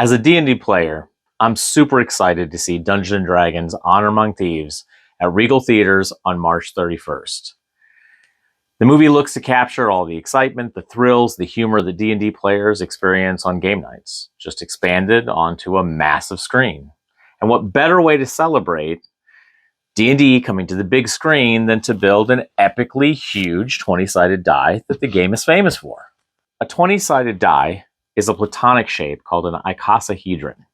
As a D&D player, I'm super excited to see Dungeons & Dragons Honor Among Thieves at Regal Theaters on March 31st. The movie looks to capture all the excitement, the thrills, the humor that D&D players experience on game nights, just expanded onto a massive screen. And what better way to celebrate D&D coming to the big screen than to build an epically huge 20-sided die that the game is famous for. A 20-sided die is a platonic shape called an icosahedron. And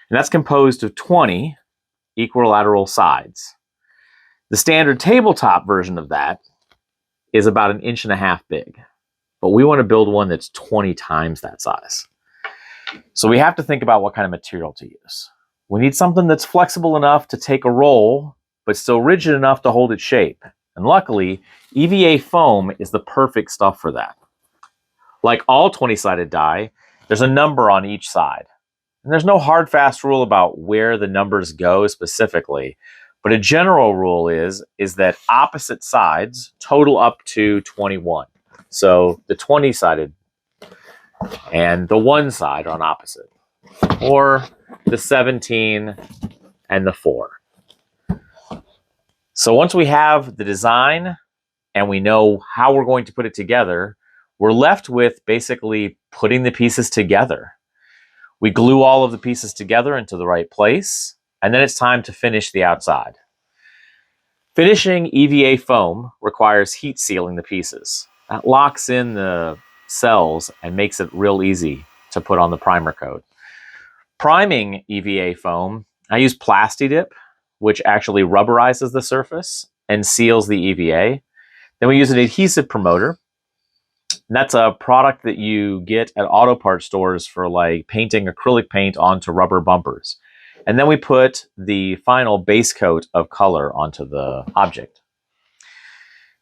that's composed of 20 equilateral sides. The standard tabletop version of that is about 1.5 inches big. But we want to build one that's 20 times that size. So we have to think about what kind of material to use. We need something that's flexible enough to take a roll, but still rigid enough to hold its shape. And luckily, EVA foam is the perfect stuff for that. Like all 20-sided die, there's a number on each side. And there's no hard, fast rule about where the numbers go specifically, but a general rule is that opposite sides total up to 21. So the 20-sided and the one side are on opposite, or the 17 and the 4. So once we have the design and we know how we're going to put it together, we're left with basically putting the pieces together. We glue all of the pieces together into the right place, and then it's time to finish the outside. Finishing EVA foam requires heat sealing the pieces. That locks in the cells and makes it real easy to put on the primer coat. Priming EVA foam, I use Plasti-Dip, which actually rubberizes the surface and seals the EVA. Then we use an adhesive promoter. And that's a product that you get at auto parts stores for like painting acrylic paint onto rubber bumpers. And then we put the final base coat of color onto the object.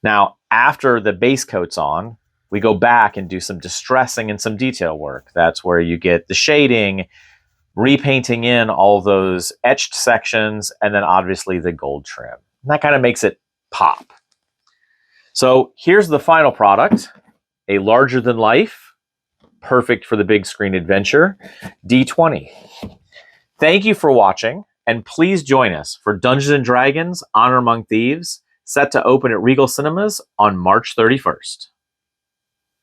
Now, after the base coat's on, we go back and do some distressing and some detail work. That's where you get the shading, repainting in all those etched sections, and then obviously the gold trim. And that kind of makes it pop. So here's the final product, a larger than life, perfect for the big screen adventure, D20. Thank you for watching, and please join us for Dungeons & Dragons Honor Among Thieves, set to open at Regal Cinemas on March 31st.